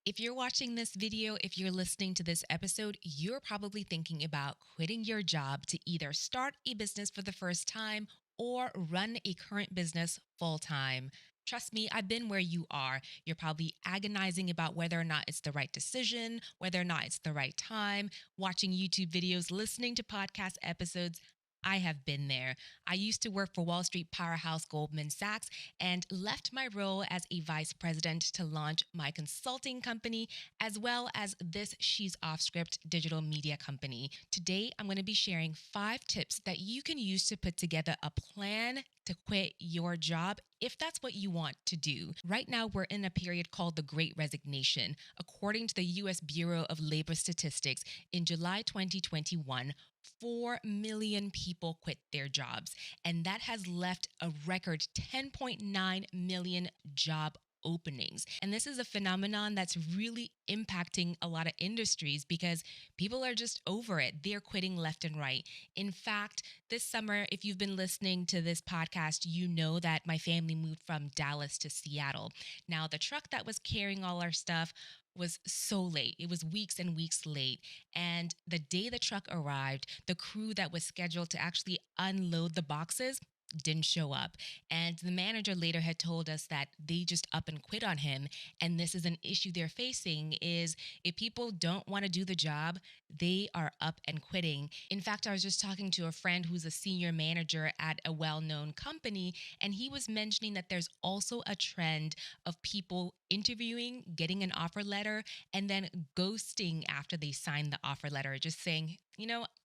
If you're watching this video, if you're listening to this episode, you're probably thinking about quitting your job to either start a business for the first time or run a current business full time. Trust me, I've been where you are. You're probably agonizing about whether or not it's the right decision, whether or not it's the right time, watching YouTube videos, listening to podcast episodes. I have been there. I used to work for Wall Street powerhouse Goldman Sachs and left my role as a vice president to launch my consulting company, as well as this She's Off Script digital media company. Today, I'm going to be sharing 5 tips that you can use to put together a plan to quit your job if that's what you want to do. Right now, we're in a period called the Great Resignation. According to the US Bureau of Labor Statistics, in July 2021, 4 million people quit their jobs, and that has left a record 10.9 million job openings. And this is a phenomenon that's really impacting a lot of industries because people are just over it. They're quitting left and right. In fact, this summer, if you've been listening to this podcast, you know that my family moved from Dallas to Seattle. Now, the truck that was carrying all our stuff was so late. It was weeks and weeks late. And the day the truck arrived, the crew that was scheduled to actually unload the boxes didn't show up. And the manager later had told us that they just up and quit on him. And this is an issue they're facing is if people don't want to do the job, they are up and quitting. In fact, I was just talking to a friend who's a senior manager at a well-known company, and he was mentioning that there's also a trend of people interviewing, getting an offer letter, and then ghosting after they sign the offer letter, just saying,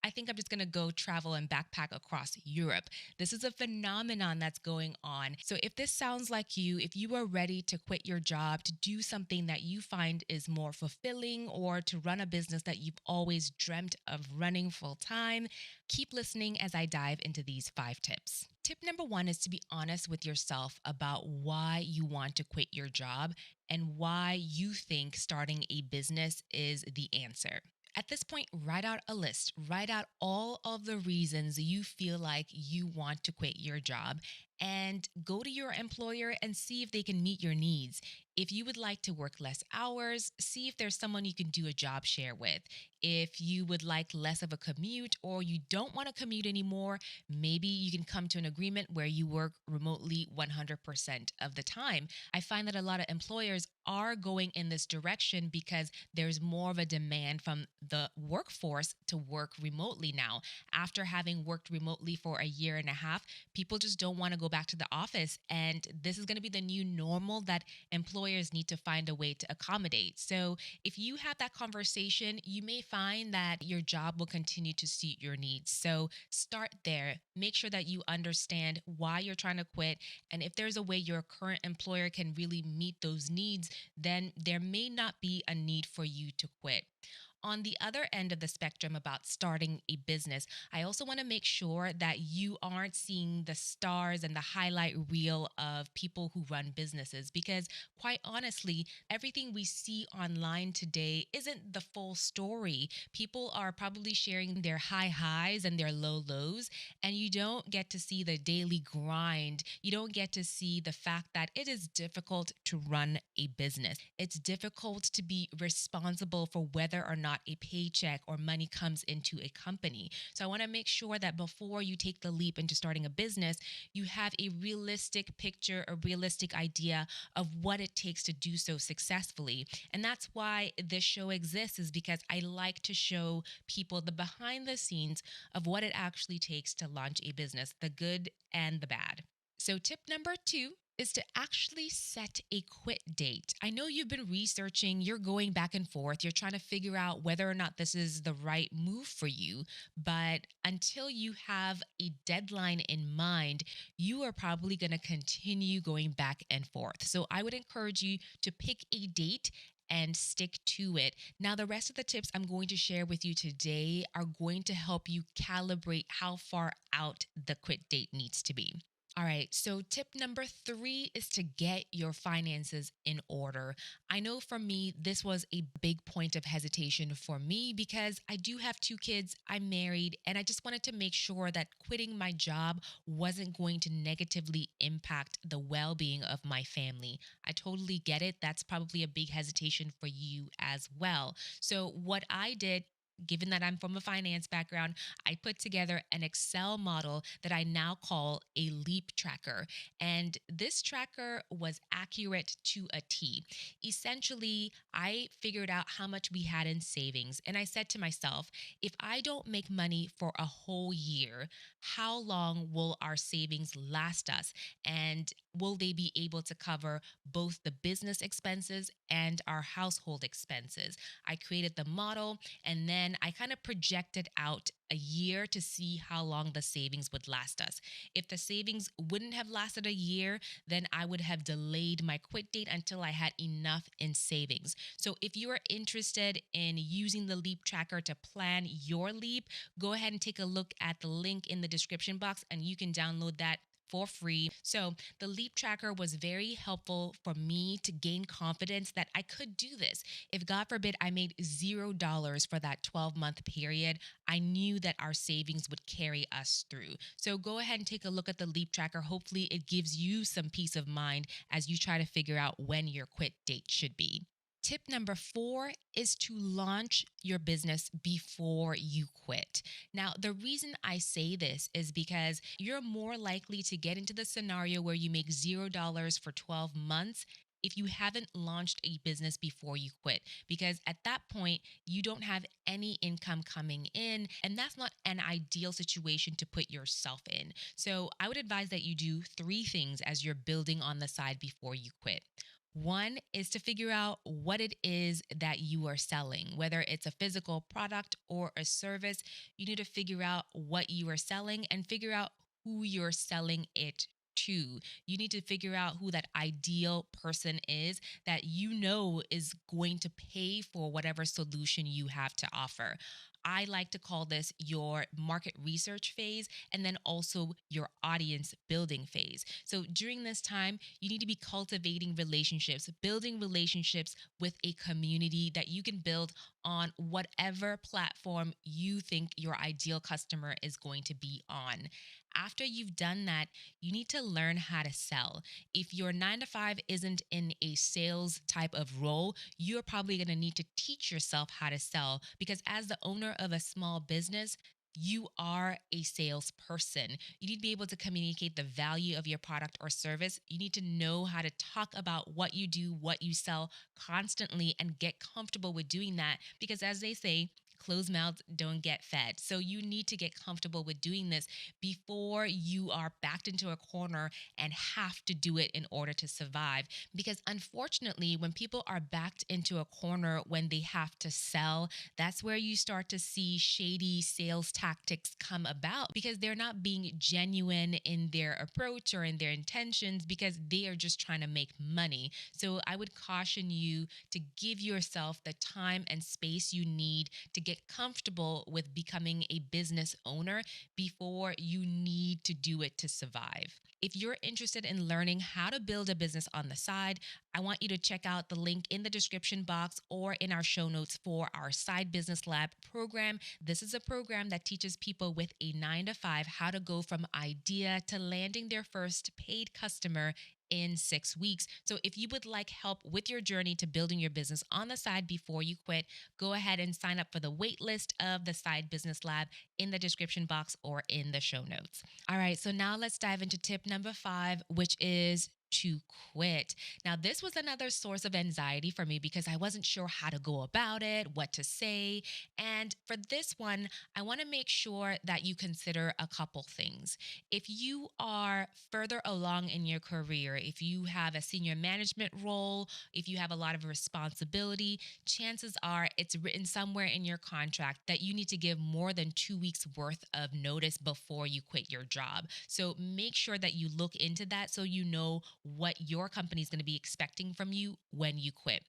I think I'm just going to go travel and backpack across Europe. This is a phenomenon that's going on. So if this sounds like you, if you are ready to quit your job, to do something that you find is more fulfilling, or to run a business that you've always dreamt of running full time, keep listening as I dive into these 5 tips. Tip number 1 is to be honest with yourself about why you want to quit your job and why you think starting a business is the answer. At this point, write out a list. Write out all of the reasons you feel like you want to quit your job and go to your employer and see if they can meet your needs. If you would like to work less hours, see if there's someone you can do a job share with. If you would like less of a commute or you don't want to commute anymore, maybe you can come to an agreement where you work remotely 100% of the time. I find that a lot of employers are going in this direction because there's more of a demand from the workforce to work remotely now. After having worked remotely for a year and a half, people just don't want to go back to the office. And this is going to be the new normal that employers need to find a way to accommodate. So if you have that conversation, you may find that your job will continue to suit your needs. So start there. Make sure that you understand why you're trying to quit. And if there's a way your current employer can really meet those needs, then there may not be a need for you to quit. On the other end of the spectrum about starting a business, I also want to make sure that you aren't seeing the stars and the highlight reel of people who run businesses, because quite honestly, everything we see online today isn't the full story. People are probably sharing their high highs and their low lows, and you don't get to see the daily grind. You don't get to see the fact that it is difficult to run a business. It's difficult to be responsible for whether or not a paycheck or money comes into a company. So I want to make sure that before you take the leap into starting a business, you have a realistic picture, a realistic idea of what it takes to do so successfully. And that's why this show exists, is because I like to show people the behind the scenes of what it actually takes to launch a business, the good and the bad. So tip number 2 is to actually set a quit date. I know you've been researching, you're going back and forth, you're trying to figure out whether or not this is the right move for you, but until you have a deadline in mind, you are probably going to continue going back and forth. So I would encourage you to pick a date and stick to it. Now, the rest of the tips I'm going to share with you today are going to help you calibrate how far out the quit date needs to be. All right. So, tip number three is to get your finances in order. I know for me, this was a big point of hesitation for me because I do have two kids. I'm married, and I just wanted to make sure that quitting my job wasn't going to negatively impact the well being of my family. I totally get it. That's probably a big hesitation for you as well. So, what I did, given that I'm from a finance background, I put together an Excel model that I now call a leap tracker. And this tracker was accurate to a T. Essentially, I figured out how much we had in savings. And I said to myself, if I don't make money for a whole year, how long will our savings last us? And will they be able to cover both the business expenses and our household expenses? I created the model, and then I kind of projected out a year to see how long the savings would last us. If the savings wouldn't have lasted a year, then I would have delayed my quit date until I had enough in savings. So if you are interested in using the Leap Tracker to plan your leap, go ahead and take a look at the link in the description box and you can download that for free. So, the Leap Tracker was very helpful for me to gain confidence that I could do this. If God forbid I made $0 for that 12-month period, I knew that our savings would carry us through. So, go ahead and take a look at the Leap Tracker. Hopefully, it gives you some peace of mind as you try to figure out when your quit date should be. Tip number four is to launch your business before you quit. Now, the reason I say this is because you're more likely to get into the scenario where you make $0 for 12 months if you haven't launched a business before you quit. Because at that point, you don't have any income coming in, and that's not an ideal situation to put yourself in. So, I would advise that you do three things as you're building on the side before you quit. One is to figure out what it is that you are selling, whether it's a physical product or a service. You need to figure out what you are selling and figure out who you're selling it to. You need to figure out who that ideal person is that you know is going to pay for whatever solution you have to offer. I like to call this your market research phase and then also your audience building phase. So during this time, you need to be cultivating relationships, building relationships with a community that you can build on whatever platform you think your ideal customer is going to be on. After you've done that, you need to learn how to sell. If your 9 to 5 isn't in a sales type of role, you're probably going to need to teach yourself how to sell because as the owner of a small business, you are a salesperson. You need to be able to communicate the value of your product or service. You need to know how to talk about what you do, what you sell constantly, and get comfortable with doing that. Because as they say, closed mouths don't get fed. So you need to get comfortable with doing this before you are backed into a corner and have to do it in order to survive. Because unfortunately, when people are backed into a corner when they have to sell, that's where you start to see shady sales tactics come about because they're not being genuine in their approach or in their intentions because they are just trying to make money. So I would caution you to give yourself the time and space you need to get comfortable with becoming a business owner before you need to do it to survive. If you're interested in learning how to build a business on the side, I want you to check out the link in the description box or in our show notes for our Side Business Lab program. This is a program that teaches people with a 9 to 5 how to go from idea to landing their first paid customer in 6 weeks. So, if you would like help with your journey to building your business on the side before you quit, go ahead and sign up for the wait list of the Side Business Lab in the description box or in the show notes. All right, so now let's dive into tip number five, which is to quit. Now, this was another source of anxiety for me because I wasn't sure how to go about it, what to say. And for this one, I want to make sure that you consider a couple things. If you are further along in your career, if you have a senior management role, if you have a lot of responsibility, chances are it's written somewhere in your contract that you need to give more than 2 weeks worth of notice before you quit your job. So make sure that you look into that so you know what your company is going to be expecting from you when you quit.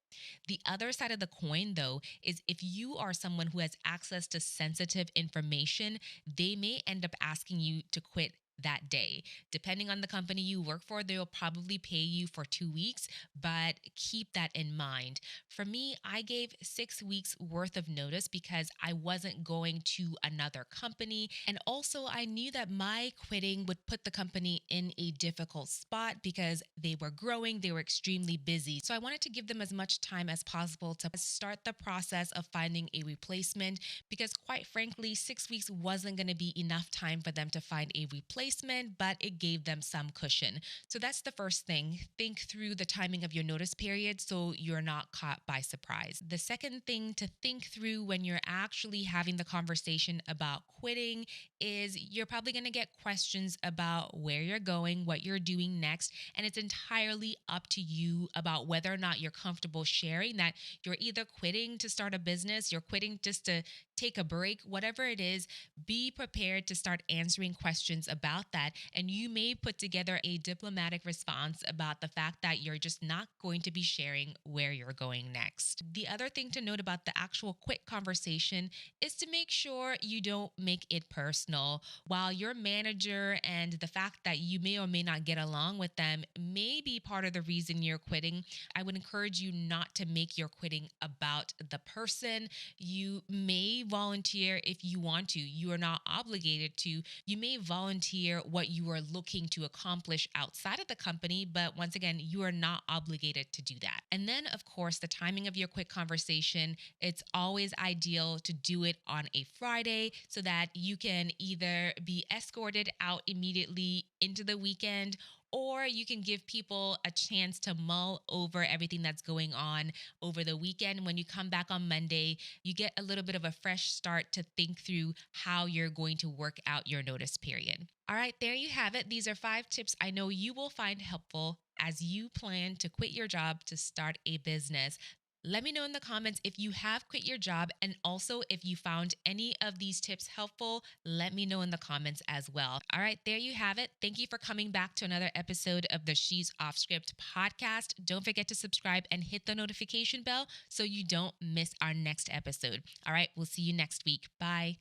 The other side of the coin, though, is if you are someone who has access to sensitive information, they may end up asking you to quit that day. Depending on the company you work for, they'll probably pay you for 2 weeks, but keep that in mind. For me, I gave 6 weeks worth of notice because I wasn't going to another company. And also, I knew that my quitting would put the company in a difficult spot because they were growing, they were extremely busy. So I wanted to give them as much time as possible to start the process of finding a replacement because, quite frankly, 6 weeks wasn't going to be enough time for them to find a replacement, but it gave them some cushion. So that's the first thing. Think through the timing of your notice period so you're not caught by surprise. The second thing to think through when you're actually having the conversation about quitting is you're probably going to get questions about where you're going, what you're doing next, and it's entirely up to you about whether or not you're comfortable sharing that you're either quitting to start a business, you're quitting just to take a break, whatever it is. Be prepared to start answering questions about that. And you may put together a diplomatic response about the fact that you're just not going to be sharing where you're going next. The other thing to note about the actual quit conversation is to make sure you don't make it personal. While your manager and the fact that you may or may not get along with them may be part of the reason you're quitting, I would encourage you not to make your quitting about the person. You may volunteer if you want to. You are not obligated to. You may volunteer what you are looking to accomplish outside of the company, but once again, you are not obligated to do that. And then, of course, the timing of your quick conversation, it's always ideal to do it on a Friday so that you can either be escorted out immediately into the weekend, or you can give people a chance to mull over everything that's going on over the weekend. When you come back on Monday, you get a little bit of a fresh start to think through how you're going to work out your notice period. All right, there you have it. These are 5 tips I know you will find helpful as you plan to quit your job to start a business. Let me know in the comments if you have quit your job, and also if you found any of these tips helpful, let me know in the comments as well. All right, there you have it. Thank you for coming back to another episode of the She's Off Script podcast. Don't forget to subscribe and hit the notification bell so you don't miss our next episode. All right, we'll see you next week. Bye.